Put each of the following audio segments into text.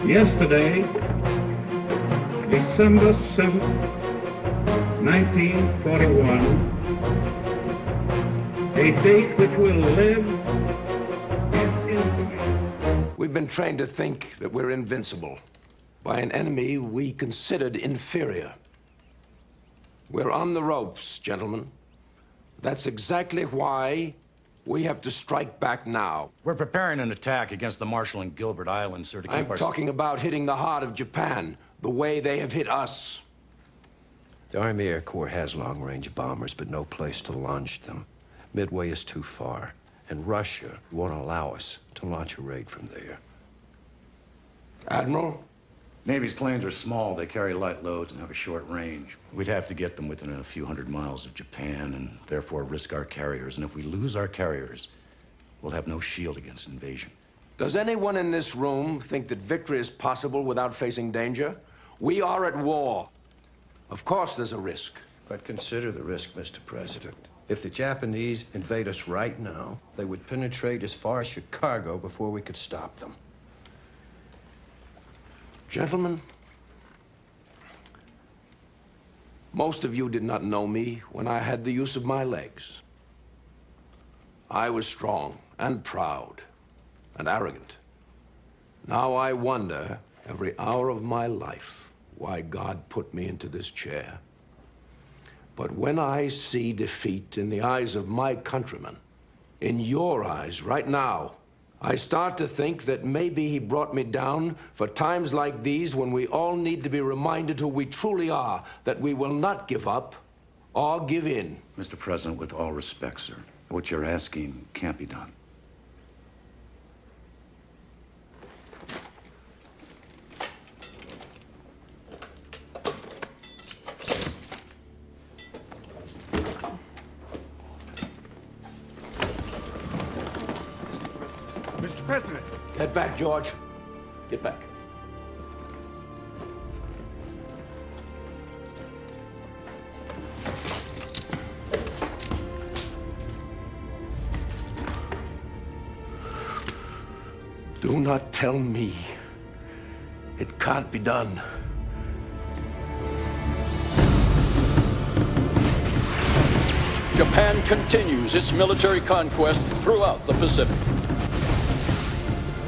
Yesterday, December 7th, 1941, a date which will live in infamy. We've been trained to think that we're invincible by an enemy we considered inferior. We're on the ropes, gentlemen. That's exactly why we have to strike back now. We're preparing an attack against the Marshall and Gilbert Islands, sir, to keep I'm talking about hitting the heart of Japan, the way they have hit us. The Army Air Corps has long-range bombers, but no place to launch them. Midway is too far, and Russia won't allow us to launch a raid from there. Admiral? Navy's planes are small. They carry light loads and have a short range. We'd have to get them within a few hundred miles of Japan and therefore risk our carriers. And if we lose our carriers, we'll have no shield against invasion. Does anyone in this room think that victory is possible without facing danger? We are at war. Of course there's a risk. But consider the risk, Mr. President. If the Japanese invade us right now, they would penetrate as far as Chicago before we could stop them. Gentlemen, most of you did not know me when I had the use of my legs. I was strong and proud and arrogant. Now I wonder every hour of my life why God put me into this chair. But when I see defeat in the eyes of my countrymen, in your eyes right now, I start to think that maybe he brought me down for times like these when we all need to be reminded who we truly are, that we will not give up or give in. Mr. President, with all respect, sir, what you're asking can't be done. Mr. President. Get back, George. Get back. Do not tell me it can't be done. Japan continues its military conquest throughout the Pacific.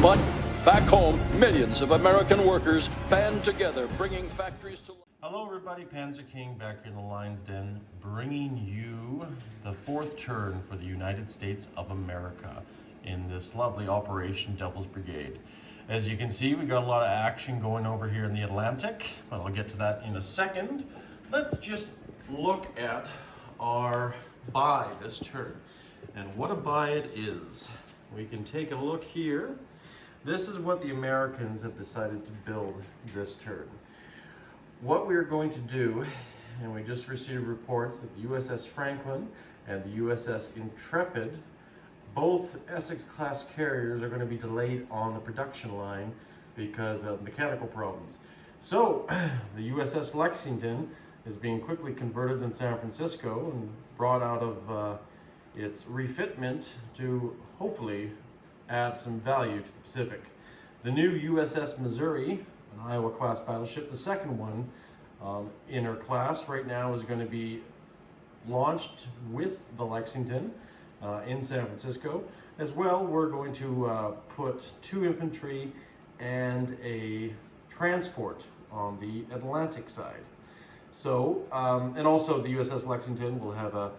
But back home, millions of American workers band together, bringing factories to life. Hello everybody, Panzer King back here in the Lion's Den, bringing you the fourth turn for the United States of America in this lovely Operation Devil's Brigade. As you can see, we got a lot of action going over here in the Atlantic, but I'll get to that in a second. Let's just look at our buy this turn and what a buy it is. We can take a look here. This is what the Americans have decided to build this turn. What we're going to do, and we just received reports that the USS Franklin and the USS Intrepid, both Essex-class carriers, are going to be delayed on the production line because of mechanical problems. So, the USS Lexington is being quickly converted in San Francisco and brought out of its refitment to hopefully add some value to the Pacific. The new USS Missouri, an Iowa-class battleship, the second one in her class right now, is going to be launched with the Lexington in San Francisco. As well, we're going to put 2 infantry and a transport on the Atlantic side. So, and also the USS Lexington will have a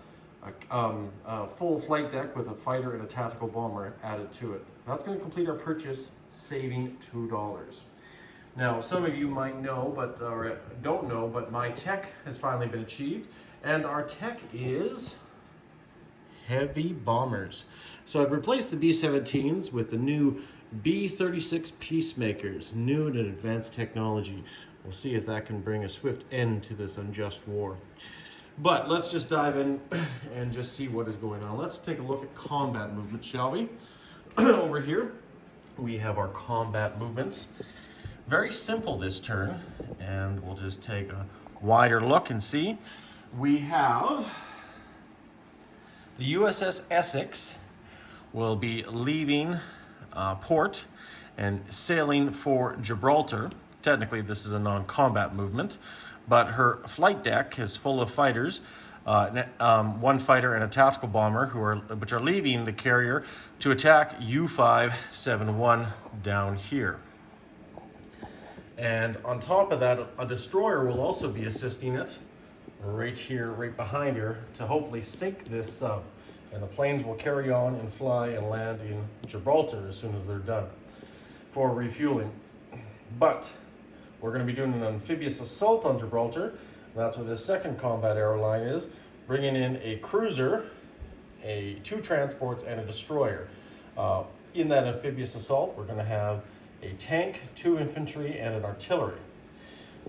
full flight deck with a fighter and a tactical bomber added to it. That's going to complete our purchase, saving $2. Now, some of you might know, or don't know, but my tech has finally been achieved, and our tech is heavy bombers. So I've replaced the B-17s with the new B-36 Peacemakers, new and advanced technology. We'll see if that can bring a swift end to this unjust war. But let's just dive in and just see what is going on. Let's take a look at combat movement, shall we? Over here, we have our combat movements. Very simple this turn, and we'll just take a wider look and see. We have the USS Essex will be leaving port and sailing for Gibraltar. Technically, this is a non-combat movement, but her flight deck is full of fighters, one fighter and a tactical bomber which are leaving the carrier to attack U-571 down here. And on top of that, a destroyer will also be assisting it right here, right behind her, to hopefully sink this sub. And the planes will carry on and fly and land in Gibraltar as soon as they're done for refueling. But we're going to be doing an amphibious assault on Gibraltar. That's where this second combat aeroline is, bringing in a cruiser, two transports, and a destroyer. In that amphibious assault, we're going to have a tank, 2 infantry, and an artillery.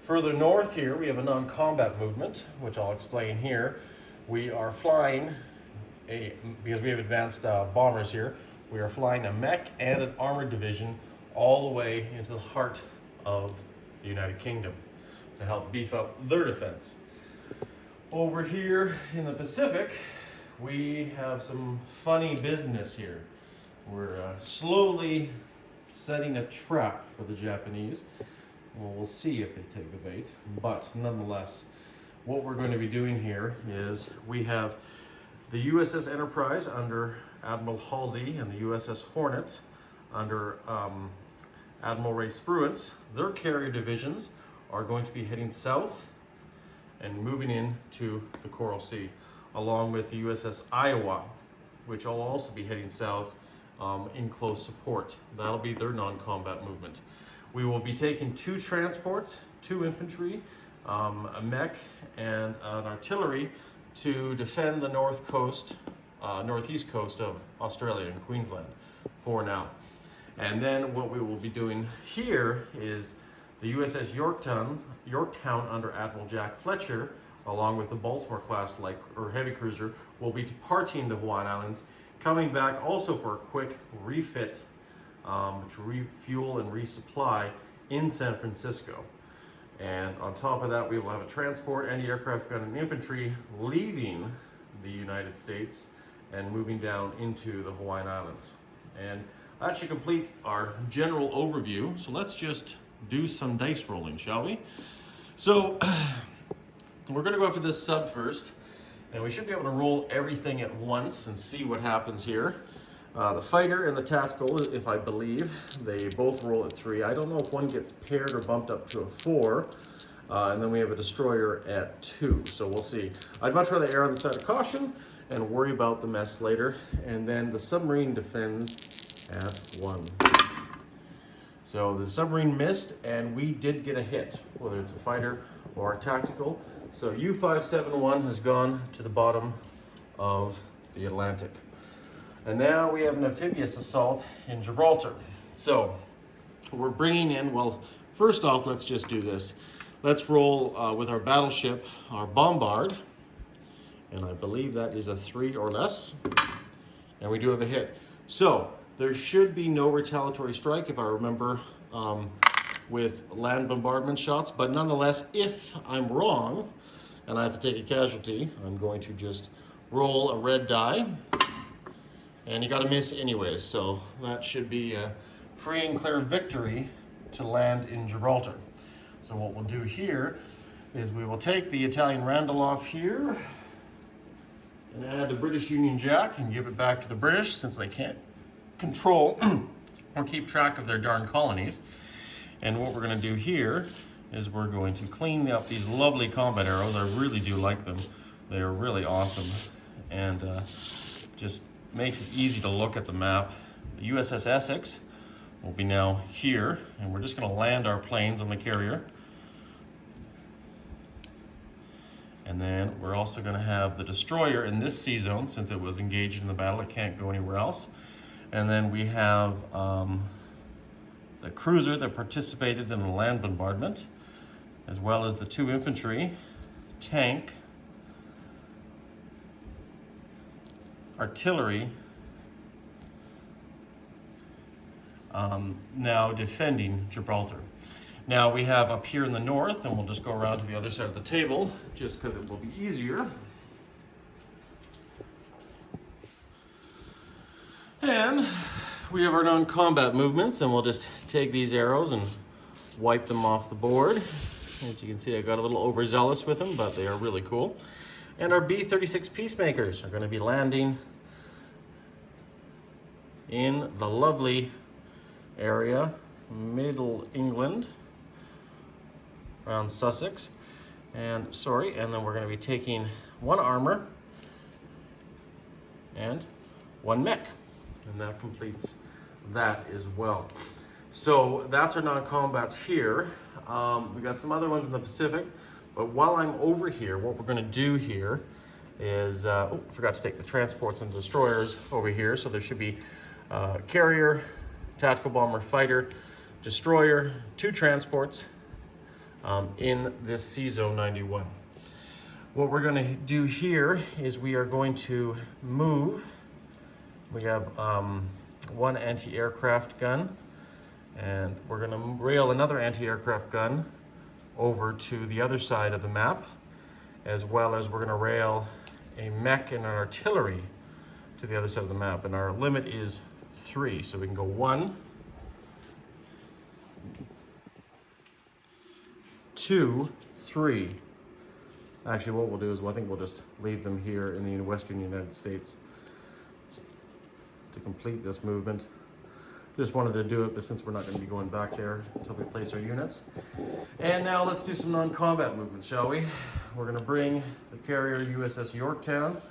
Further north here, we have a non-combat movement, which I'll explain here. We are flying, because we have advanced bombers here, we are flying a mech and an armored division all the way into the heart of the United Kingdom to help beef up their defense. Over here in the Pacific, we have some funny business here. We're slowly setting a trap for the Japanese. Well, we'll see if they take the bait, but nonetheless, what we're going to be doing here is we have the USS Enterprise under Admiral Halsey and the USS Hornet under Admiral Ray Spruance. Their carrier divisions are going to be heading south and moving into the Coral Sea, along with the USS Iowa, which will also be heading south in close support. That'll be their non-combat movement. We will be taking 2 transports, 2 infantry, a mech, and an artillery to defend the northeast coast of Australia and Queensland for now. And then what we will be doing here is the USS Yorktown under Admiral Jack Fletcher, along with the Baltimore-class heavy cruiser, will be departing the Hawaiian Islands, coming back also for a quick refit to refuel and resupply in San Francisco. And on top of that, we will have a transport, anti-aircraft gun, and infantry leaving the United States and moving down into the Hawaiian Islands. And that should complete our general overview. So let's just do some dice rolling, shall we? So we're going to go after this sub first, and we should be able to roll everything at once and see what happens here. The fighter and the tactical, if I believe, they both roll at 3. I don't know if one gets paired or bumped up to a 4. And then we have a destroyer at 2. So we'll see. I'd much rather err on the side of caution and worry about the mess later. And then the submarine defends at 1. So the submarine missed, and we did get a hit, whether it's a fighter or a tactical. So U-571 has gone to the bottom of the Atlantic. And now we have an amphibious assault in Gibraltar. So we're bringing in, well, first off, let's just do this. Let's roll with our battleship, our bombard. And I believe that is a 3 or less. And we do have a hit. So there should be no retaliatory strike, if I remember, with land bombardment shots. But nonetheless, if I'm wrong and I have to take a casualty, I'm going to just roll a red die. And you got to miss anyways, so that should be a free and clear victory to land in Gibraltar. So what we'll do here is we will take the Italian roundel off here and add the British Union Jack and give it back to the British, since they can't control or keep track of their darn colonies. And what we're going to do here is we're going to clean up these lovely combat arrows. I really do like them. They are really awesome, and just makes it easy to look at the map. The USS Essex will be now here, and we're just going to land our planes on the carrier. And then we're also going to have the destroyer in this sea zone, since it was engaged in the battle. It can't go anywhere else. And then we have the cruiser that participated in the land bombardment, as well as the 2 infantry, tank, artillery, now defending Gibraltar. Now we have up here in the north, and we'll just go around to the other side of the table, just because it will be easier. And we have our non-combat movements, and we'll just take these arrows and wipe them off the board. As you can see, I got a little overzealous with them, but they are really cool. And our B-36 Peacemakers are going to be landing in the lovely area, Middle England, around Sussex. And then we're going to be taking one armor and one mech. And that completes that as well. So that's our non-combats here. We got some other ones in the Pacific, but while I'm over here, what we're going to do here is, oh, I forgot to take the transports and destroyers over here. So there should be carrier, tactical bomber, fighter, destroyer, 2 transports in this C-Zone 91. What we're going to do here is we are going to move. We have one anti-aircraft gun, and we're going to rail another anti-aircraft gun over to the other side of the map, as well as we're going to rail a mech and an artillery to the other side of the map. And our limit is 3, so we can go 1, 2, 3. Actually, what we'll do is I think we'll just leave them here in the Western United States to complete this movement. Just wanted to do it, but since we're not going to be going back there until we place our units. And now let's do some non-combat movements, shall we? We're going to bring the carrier USS Yorktown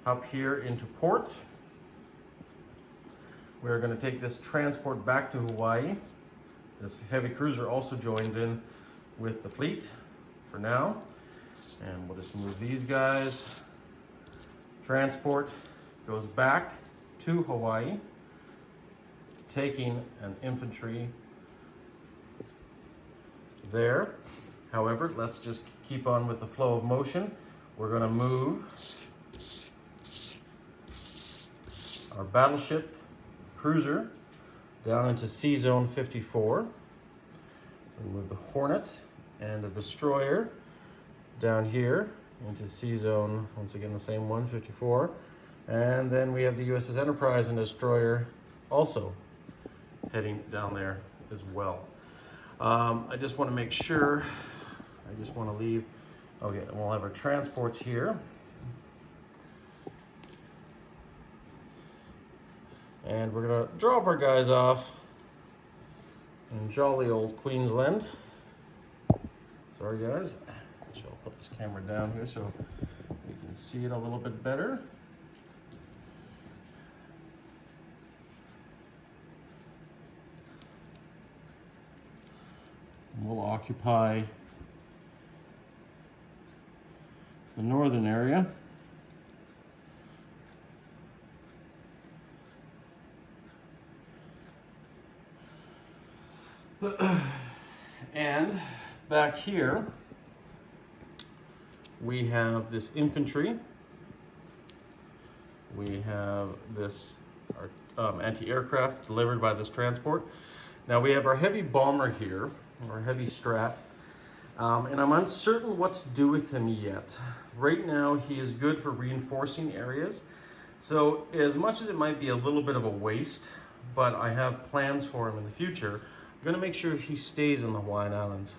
up here into port. We're going to take this transport back to Hawaii. This heavy cruiser also joins in with the fleet for now. And we'll just move these guys. Transport goes back to Hawaii, taking an infantry there. However, let's just keep on with the flow of motion. We're going to move our battleship cruiser down into C-Zone 54. We move the Hornet and the destroyer down here into C-Zone, once again the same one, 54. And then we have the USS Enterprise and destroyer also heading down there as well. I just want to make sure, I just want to leave, okay, and we'll have our transports here. And we're going to drop our guys off in jolly old Queensland. Sorry guys, I'll put this camera down here so we can see it a little bit better. We'll occupy the northern area. And back here, we have this infantry. We have this anti-aircraft delivered by this transport. Now we have our heavy bomber here, or heavy strat, and I'm uncertain what to do with him yet. Right now he is good for reinforcing areas, so as much as it might be a little bit of a waste, but I have plans for him in the future. I'm going to make sure he stays in the Hawaiian Islands.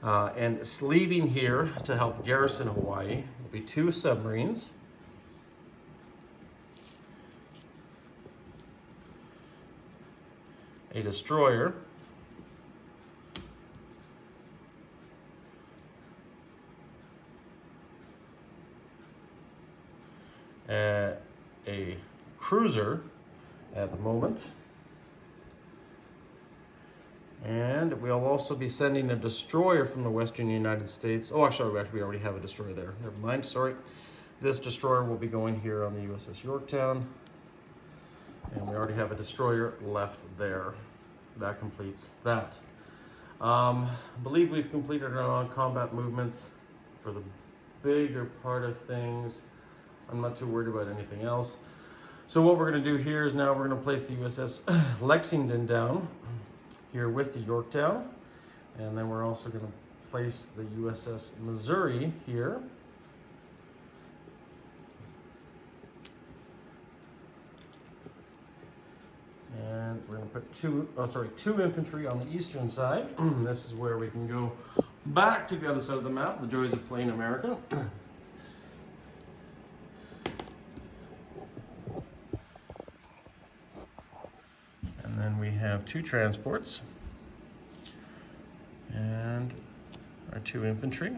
And leaving here to help garrison Hawaii will be 2 submarines, a destroyer, a cruiser at the moment, and we'll also be sending a destroyer from the Western United States. Oh, actually, we already have a destroyer there. Never mind, sorry. This destroyer will be going here on the USS Yorktown, and we already have a destroyer left there. That completes that. I believe we've completed our non-combat movements for the bigger part of things. I'm not too worried about anything else. So what we're going to do here is now we're going to place the USS Lexington down here with the Yorktown. And then we're also going to place the USS Missouri here. And we're going to put two infantry on the eastern side. This is where we can go back to the other side of the map, the joys of plain America. And then we have 2 transports and our 2 infantry.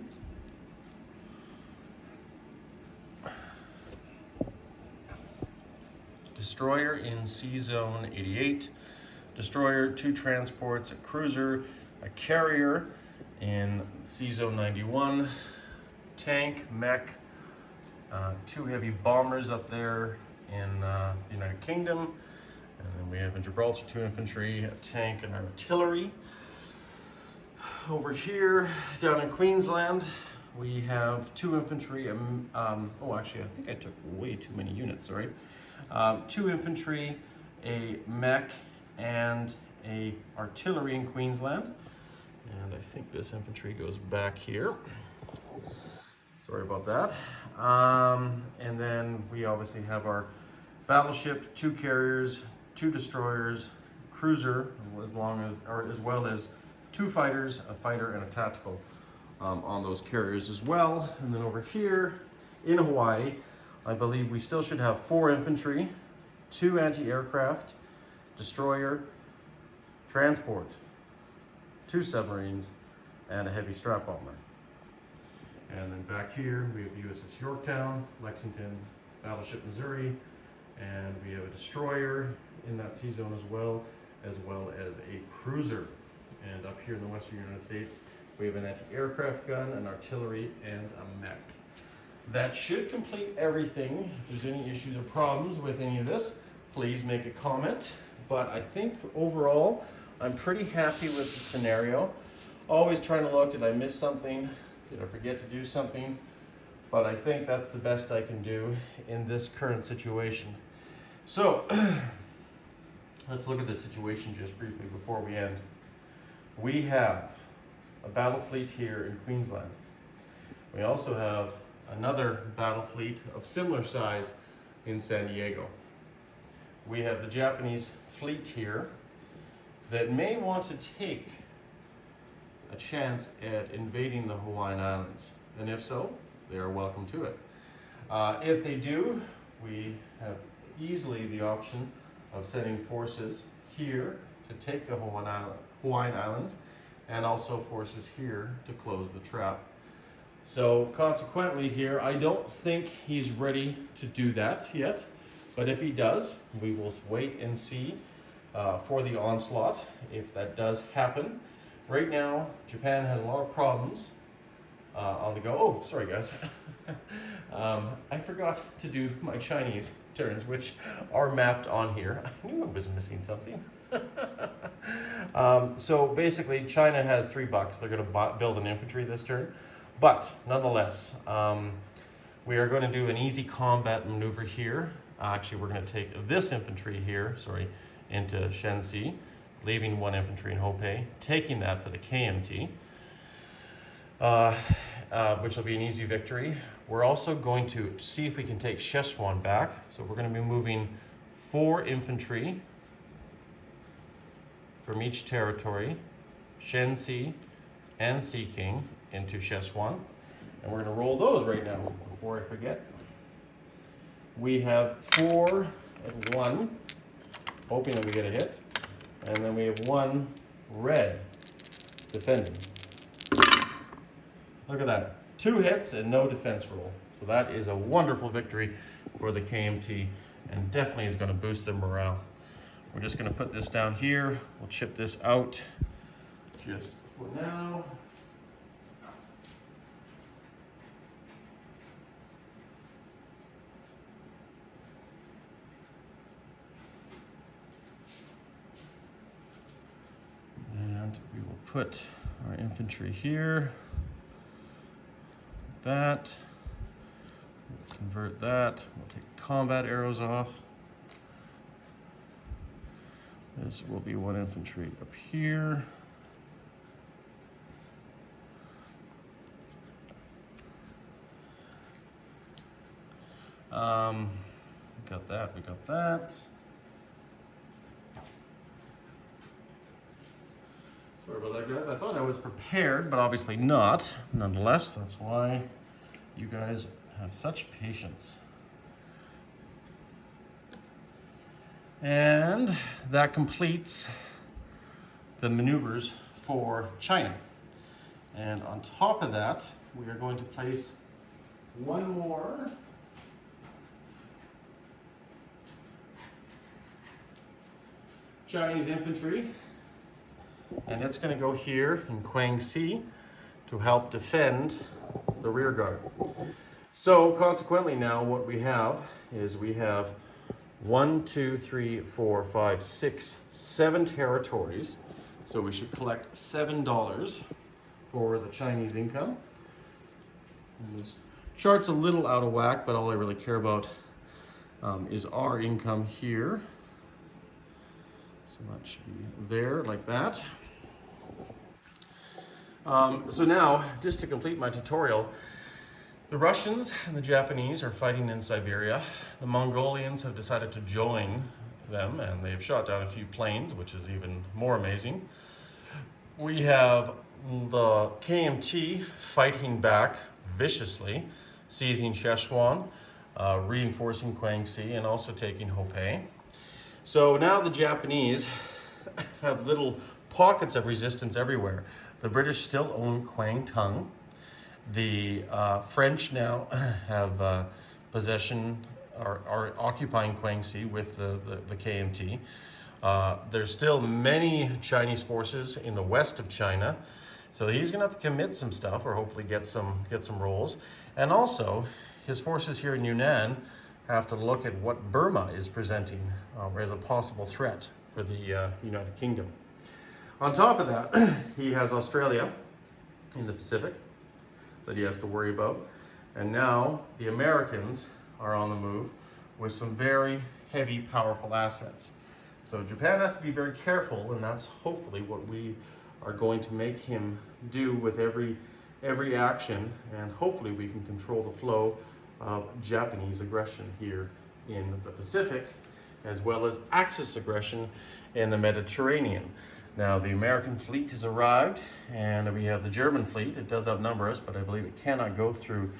Destroyer in C Zone 88. Destroyer, 2 transports, a cruiser, a carrier in C Zone 91. Tank, mech, 2 heavy bombers up there in the United Kingdom. And then we have in Gibraltar 2 infantry, a tank, and artillery. Over here, down in Queensland, we have 2 infantry. Oh, actually, I think I took way too many units, sorry. 2 infantry, a mech, and a artillery in Queensland. And I think this infantry goes back here. Sorry about that. And then we obviously have our battleship, 2 carriers, 2 destroyers, cruiser, as well as 2 fighters, a fighter, and a tactical on those carriers as well. And then over here in Hawaii, I believe we still should have 4 infantry, 2 anti-aircraft, destroyer, transport, 2 submarines, and a heavy strap bomber. And then back here we have USS Yorktown, Lexington, Battleship Missouri, and we have a destroyer in that sea zone as well as a cruiser. And up here in the western United States, we have an anti-aircraft gun, an artillery, and a mech. That should complete everything. If there's any issues or problems with any of this, please make a comment. But I think overall, I'm pretty happy with the scenario. Always trying to look, did I miss something? Did I forget to do something? But I think that's the best I can do in this current situation. So, let's look at the situation just briefly before we end. We have a battle fleet here in Queensland. We also have another battle fleet of similar size in San Diego. We have the Japanese fleet here that may want to take a chance at invading the Hawaiian Islands. And if so, they are welcome to it. If they do, we have easily the option of sending forces here to take the Hawaiian Islands, and also forces here to close the trap. So consequently here, I don't think he's ready to do that yet, but if he does, we will wait and see for the onslaught, if that does happen. Right now, Japan has a lot of problems on the go. Oh, sorry guys. I forgot to do my Chinese turns, which are mapped on here. I knew I was missing something. So basically, China has $3. They're going to build an infantry this turn. But nonetheless, we are going to do an easy combat maneuver here. Actually, we're going to take this infantry here, into Shenxi, leaving 1 infantry in Hopei, taking that for the KMT, which will be an easy victory. We're also going to see if we can take Szechuan back. So we're going to be moving 4 infantry from each territory, Shenxi and Siking, into Szechuan. And we're going to roll those right now before I forget. We have 4 and 1, hoping that we get a hit. And then we have 1 red defending. Look at that. 2 hits and no defense roll. So that is a wonderful victory for the KMT, and definitely is going to boost their morale. We're just going to put this down here. We'll chip this out just for now. And we will put our infantry here. That. We'll convert that. We'll take combat arrows off. This will be 1 infantry up here. We got that, we got that. Sorry about that, guys. I thought I was prepared, but obviously not. Nonetheless, that's why you guys have such patience. And that completes the maneuvers for China. And on top of that, we are going to place one more Chinese infantry, and it's going to go here in Guangxi to help defend the rear guard. So consequently now what we have is we have 1, 2, 3, 4, 5, 6, 7 territories. So we should collect $7 for the Chinese income. And this chart's a little out of whack, but all I really care about is our income here. So that should be there like that. So now, just to complete my tutorial, the Russians and the Japanese are fighting in Siberia. The Mongolians have decided to join them, and they've shot down a few planes, which is even more amazing. We have the KMT fighting back viciously, seizing Szechuan, reinforcing Guangxi, and also taking Hopei. So now the Japanese have little pockets of resistance everywhere. The British still own Kwangtung. The French now have possession, are occupying Guangxi with the KMT. There's still many Chinese forces in the west of China, so he's going to have to commit some stuff, or hopefully get some roles. And also, his forces here in Yunnan have to look at what Burma is presenting as a possible threat for the United Kingdom. On top of that, he has Australia in the Pacific that he has to worry about. And now the Americans are on the move with some very heavy, powerful assets. So Japan has to be very careful, and that's hopefully what we are going to make him do with every action, and hopefully we can control the flow of Japanese aggression here in the Pacific, as well as Axis aggression in the Mediterranean. Now, the American fleet has arrived, and we have the German fleet. It does outnumber us, but I believe it cannot go through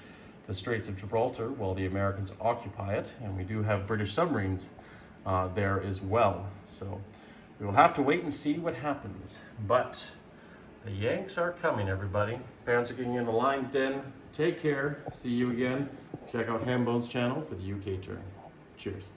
the Straits of Gibraltar while the Americans occupy it, and we do have British submarines there as well. So we will have to wait and see what happens. But the Yanks are coming, everybody. Panzer King in the Lion's Den. Take care. See you again. Check out Hambone's channel for the UK turn. Cheers.